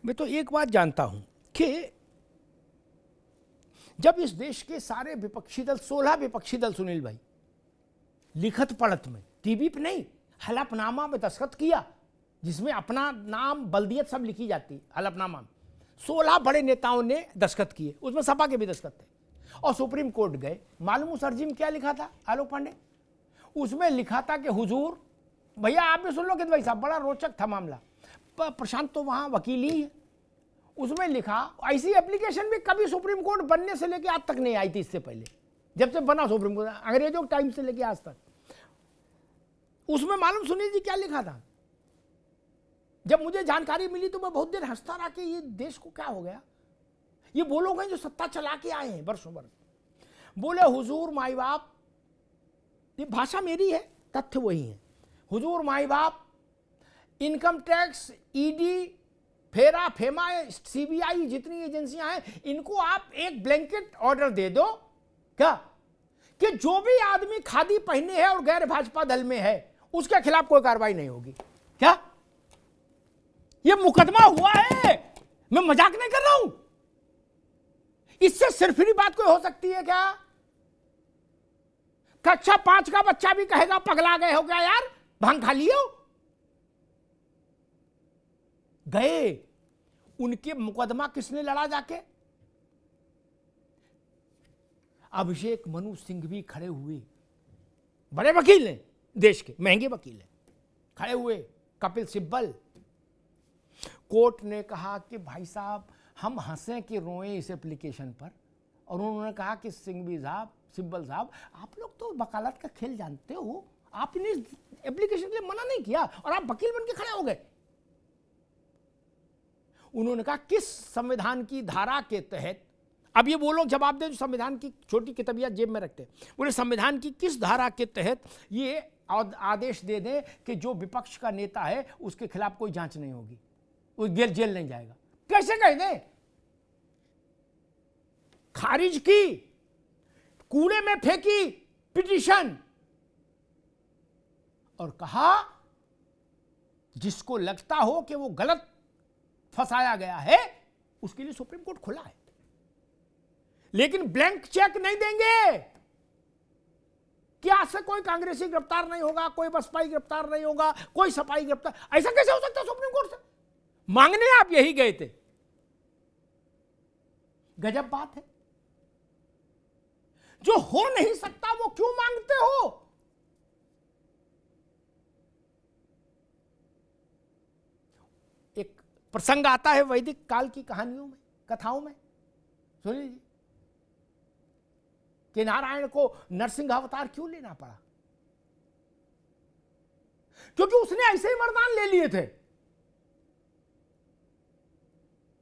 मैं तो एक बात जानता हूं कि जब इस देश के सारे विपक्षी दल 16 विपक्षी दल सुनील भाई लिखत पढ़त में टीवी पे नहीं हलफनामा में दस्तखत किया जिसमें अपना नाम बल्दियत सब लिखी जाती हलफनामा में 16 बड़े नेताओं ने दस्तखत किए, उसमें सपा के भी दस्तखत थे और सुप्रीम कोर्ट गए। मालूम उस अर्जी में क्या लिखा था आलोक पांडे? उसमें लिखा था कि हुजूर भैया आप भी सुन लो कि भाई साहब बड़ा रोचक था मामला, प्रशांत तो वहां वकील ही है। उसमें लिखा ऐसी एप्लीकेशन भी कभी सुप्रीम कोर्ट बनने से लेके आज तक नहीं आई थी, इससे पहले जब से बना सुप्रीम कोर्ट अंग्रेजों के टाइम से लेके आज तक। उसमें मालूम सुनील जी क्या लिखा था? जब मुझे जानकारी मिली तो मैं बहुत देर हंसता रहा कि ये देश को क्या हो गया। ये वो लोग हैं जो सत्ता चला के आए हैं वर्षों वर्ष। बोले हुजूर माई बाप, ये भाषा मेरी है, तथ्य वही है। हुजूर माई बाप, इनकम टैक्स, ईडी, फेरा, फेमा, सीबीआई जितनी एजेंसियां हैं इनको आप एक ब्लैंकेट ऑर्डर दे दो क्या कि जो भी आदमी खादी पहने है और गैर भाजपा दल में है उसके खिलाफ कोई कार्रवाई नहीं होगी। क्या ये मुकदमा हुआ है? मैं मजाक नहीं कर रहा हूं। इससे सिर्फिरी बात कोई हो सकती है क्या? कक्षा 5 का बच्चा भी कहेगा पगला गए हो क्या यार, भांग खा लियो। गए उनके मुकदमा किसने लड़ा जाके? अभिषेक मनु सिंह भी खड़े हुए, बड़े वकील हैं देश के, महंगे वकील हैं, खड़े हुए। कपिल सिब्बल। कोर्ट ने कहा कि भाई साहब हम हंसे कि रोएं इस एप्लीकेशन पर, और उन्होंने कहा कि सिंघवी साहब, सिब्बल साहब, आप लोग तो वकालत का खेल जानते हो, आपने एप्लीकेशन के लिए मना नहीं किया और आप वकील बन के खड़े हो गए। उन्होंने कहा किस संविधान की धारा के तहत, अब ये वो लोग जवाब दे जो संविधान की छोटी किताबियां जेब में रखते, बोले संविधान की किस धारा के तहत ये आदेश दे दें कि जो विपक्ष का नेता है उसके खिलाफ कोई जांच नहीं होगी, वो जेल नहीं जाएगा। कैसे कह दें? खारिज की, कूड़े में फेंकी पिटीशन और कहा जिसको लगता हो कि वो गलत फंसाया गया है उसके लिए सुप्रीम कोर्ट खुला है, लेकिन ब्लैंक चेक नहीं देंगे। क्या से कोई कांग्रेसी गिरफ्तार नहीं होगा, कोई बसपाई गिरफ्तार नहीं होगा, कोई सपाई गिरफ्तार, ऐसा कैसे हो सकता है? सुप्रीम कोर्ट से मांगने आप यही गए थे। गजब बात है। जो हो नहीं सकता वो क्यों मांगते हो? एक प्रसंग आता है वैदिक काल की कहानियों में, कथाओं में, सुन लीजिए कि नारायण को नरसिंह अवतार क्यों लेना पड़ा? क्योंकि उसने ऐसे ही वरदान ले लिए थे।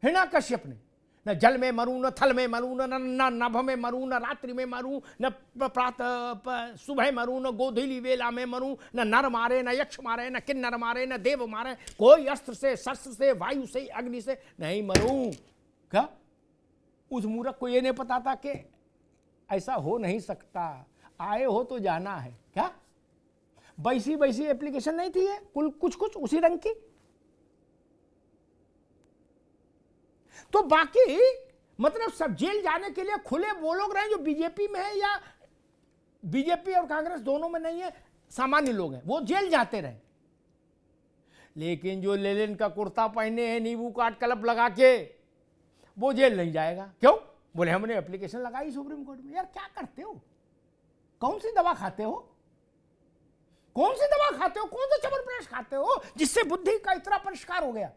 हिरण्यकश्यप ने, न जल में मरूं, न थल में मरूं, न नभ में मरूं, न रात्रि में मरूं, न प्रातः सुबह मरूं, न गोधूली वेला में मरूं, न नर मारे, न यक्ष मारे, न किन्नर मारे, न देव मारे, कोई अस्त्र से, शस्त्र से, वायु से, अग्नि से नहीं मरूं। क्या उस मूर्ख को यह नहीं पता था कि ऐसा हो नहीं सकता, आए हो तो जाना है? क्या वैसी वैसी एप्लीकेशन नहीं थी ये, कुछ कुछ उसी रंग की। तो बाकी मतलब सब जेल जाने के लिए खुले वो लोग रहे जो बीजेपी में है या बीजेपी और कांग्रेस दोनों में नहीं है, सामान्य लोग हैं, वो जेल जाते रहे। लेकिन जो लेनिन का कुर्ता पहने हैं नींबू काट कलप लगा के, वो जेल नहीं जाएगा। क्यों? बोले हमने एप्लीकेशन लगाई सुप्रीम कोर्ट में। यार क्या करते हो? कौन सी दवा खाते हो? कौन सी दवा खाते हो? कौन सा चवनप्राश खाते हो जिससे बुद्धि का इतना परिष्कार हो गया?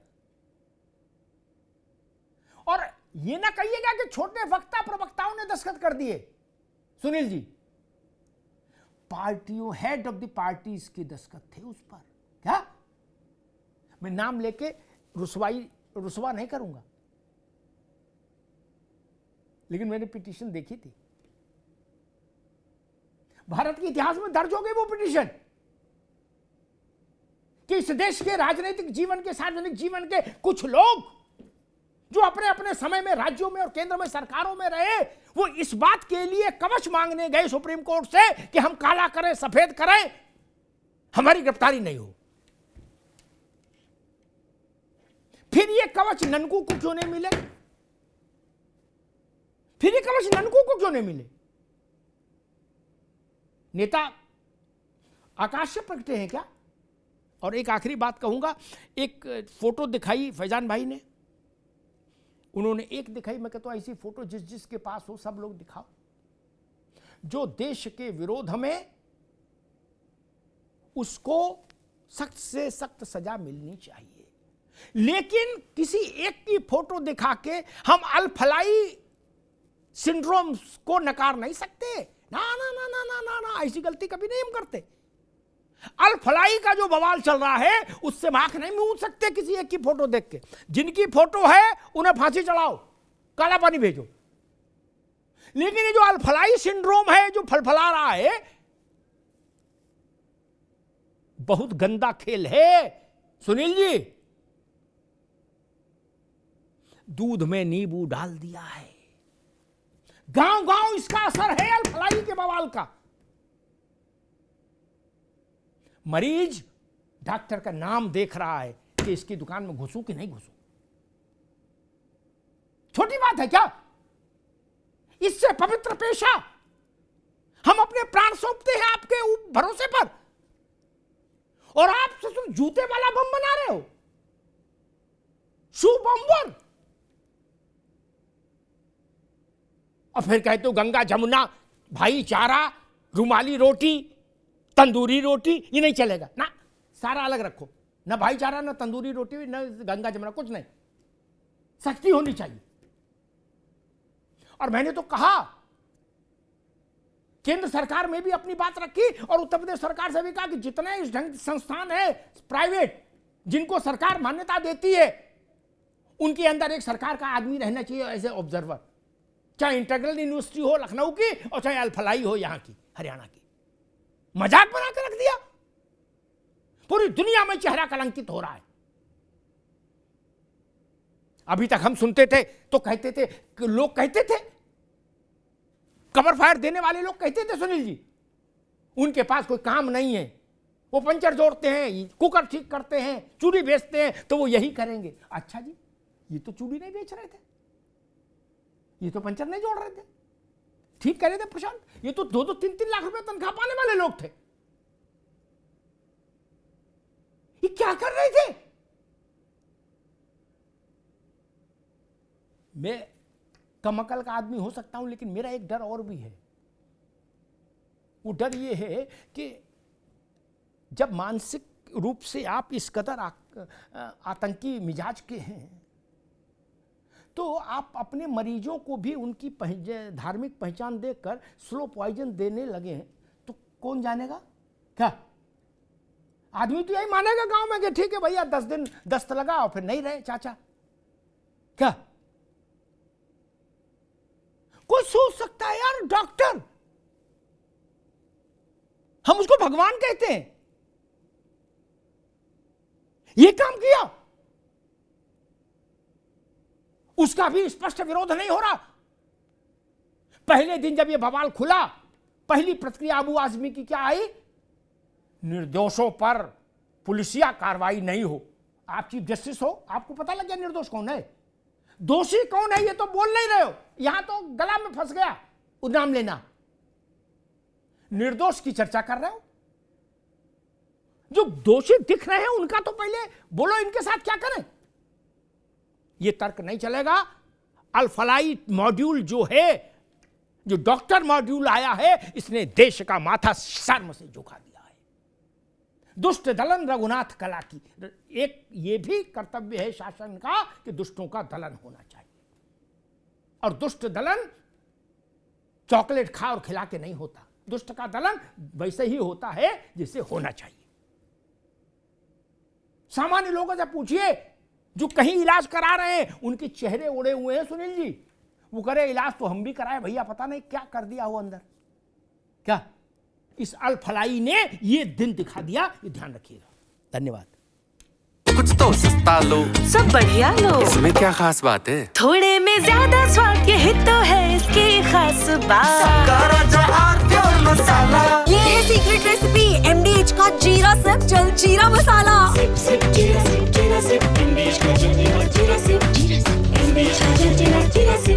और ये ना कहिएगा कि छोटे वक्ता प्रवक्ताओं ने दस्तखत कर दिए। सुनील जी, पार्टियों, हेड ऑफ द पार्टीज के दस्तखत थे उस पर। क्या मैं नाम लेके रुसवा नहीं करूंगा, लेकिन मैंने पिटीशन देखी थी। भारत के इतिहास में दर्ज हो गई वो पिटीशन कि इस देश के राजनीतिक जीवन के, सार्वजनिक जीवन के कुछ लोग जो अपने अपने समय में राज्यों में और केंद्र में सरकारों में रहे, वो इस बात के लिए कवच मांगने गए सुप्रीम कोर्ट से कि हम काला करें, सफेद करें, हमारी गिरफ्तारी नहीं हो। फिर ये कवच ननकू को क्यों नहीं मिले? फिर ये कवच ननकू को क्यों नहीं मिले? नेता आकाश से प्रकटे हैं क्या? और एक आखिरी बात कहूंगा, एक फोटो दिखाई फैजान भाई ने, उन्होंने एक दिखाई, मैं कहता हूं ऐसी फोटो जिस जिसके पास हो सब लोग दिखाओ। जो देश के विरोध में, उसको सख्त से सख्त सजा मिलनी चाहिए। लेकिन किसी एक की फोटो दिखा के हम अल-फलाई सिंड्रोम को नकार नहीं सकते। ना ना ना ना ना ना ना, ऐसी गलती कभी नहीं हम करते। अल-फलाई का जो बवाल चल रहा है उससे आंख नहीं मूंद सकते किसी एक की फोटो देख के। जिनकी फोटो है उन्हें फांसी चढ़ाओ, काला पानी भेजो। लेकिन ये जो अल-फलाई सिंड्रोम है, जो फलफला रहा है, बहुत गंदा खेल है सुनील जी। दूध में नींबू डाल दिया है। गांव गांव इसका असर है अल-फलाई के बवाल का। मरीज डॉक्टर का नाम देख रहा है कि इसकी दुकान में घुसूं कि नहीं घुसूं। छोटी बात है क्या? इससे पवित्र पेशा हम अपने प्राण सौंपते हैं आपके भरोसे पर, और आप सिर्फ जूते वाला बम बना रहे हो, शू बम्बर। और फिर कहते हो गंगा जमुना, भाईचारा, रुमाली रोटी, तंदूरी रोटी, ये नहीं चलेगा ना। सारा अलग रखो, ना भाईचारा, ना तंदूरी रोटी, ना गंगा जमुना, कुछ नहीं। सख्ती होनी चाहिए। और मैंने तो कहा, केंद्र सरकार में भी अपनी बात रखी और उत्तर प्रदेश सरकार से भी कहा कि जितने इस ढंग संस्थान है प्राइवेट, जिनको सरकार मान्यता देती है, उनके अंदर एक सरकार का आदमी रहना चाहिए एज ए ऑब्जर्वर। चाहे इंटीग्रल यूनिवर्सिटी हो लखनऊ की, और चाहे अल-फलाई हो यहां की, हरियाणा की। मजाक बना के रख दिया। पूरी दुनिया में चेहरा कलंकित हो रहा है। अभी तक हम सुनते थे तो कहते थे, लोग कहते थे, कवर फायर देने वाले लोग कहते थे सुनील जी, उनके पास कोई काम नहीं है, वो पंचर जोड़ते हैं, कुकर ठीक करते हैं, चूड़ी बेचते हैं, तो वो यही करेंगे। अच्छा जी, ये तो चूड़ी नहीं बेच रहे थे, ये तो पंचर नहीं जोड़ रहे थे, ठीक कह रहे थे प्रशांत, ये तो 2-3 लाख रुपए तनख्वाह पाने वाले लोग थे। ये क्या कर रहे थे? मैं कम अकल का आदमी हो सकता हूं, लेकिन मेरा एक डर और भी है। वो डर ये है कि जब मानसिक रूप से आप इस कदर आतंकी मिजाज के हैं, तो आप अपने मरीजों को भी उनकी धार्मिक पहचान देकर स्लो पॉइजन देने लगे हैं, तो कौन जानेगा? क्या आदमी तो यही मानेगा गांव में कि ठीक है भैया 10 दिन दस्त लगा और फिर नहीं रहे चाचा। क्या कोई सोच सकता है यार, डॉक्टर, हम उसको भगवान कहते हैं, ये काम किया, उसका भी स्पष्ट विरोध नहीं हो रहा। पहले दिन जब ये बवाल खुला, पहली प्रतिक्रिया अबू आजमी की क्या आई? निर्दोषों पर पुलिसिया कार्रवाई नहीं हो। आप चीफ जस्टिस हो, आपको पता लग गया निर्दोष कौन है, दोषी कौन है, ये तो बोल नहीं रहे हो। यहां तो गला में फंस गया वो नाम लेना। निर्दोष की चर्चा कर रहे हो, जो दोषी दिख रहे हैं उनका तो पहले बोलो इनके साथ क्या करें। ये तर्क नहीं चलेगा। अल-फलाई मॉड्यूल जो है, जो डॉक्टर मॉड्यूल आया है, इसने देश का माथा शर्म से झुका दिया है। दुष्ट दलन रघुनाथ कला की एक ये भी कर्तव्य है शासन का कि दुष्टों का दलन होना चाहिए, और दुष्ट दलन चॉकलेट खा और खिला के नहीं होता। दुष्ट का दलन वैसे ही होता है जिसे होना चाहिए। सामान्य लोगों से पूछिए जो कहीं इलाज करा रहे हैं, उनके चेहरे उड़े हुए हैं सुनील जी। वो करे इलाज तो हम भी कराए भैया, पता नहीं क्या कर दिया हो अंदर। क्या इस अल-फलाई ने ये दिन दिखा दिया, ये ध्यान रखिएगा। धन्यवाद। कुछ तो सस्ता लो, सब बढ़िया लो, इसमें क्या खास बात है? थोड़े में ज्यादा स्वाद, यही तो है इसकी खास बात। मसाला, ये है सीक्रेट रेसिपी MDH का जीरा सिप जलजीरा मसाला। Sip, sip, jeera, sip, MDH का जल्दी एनर्जी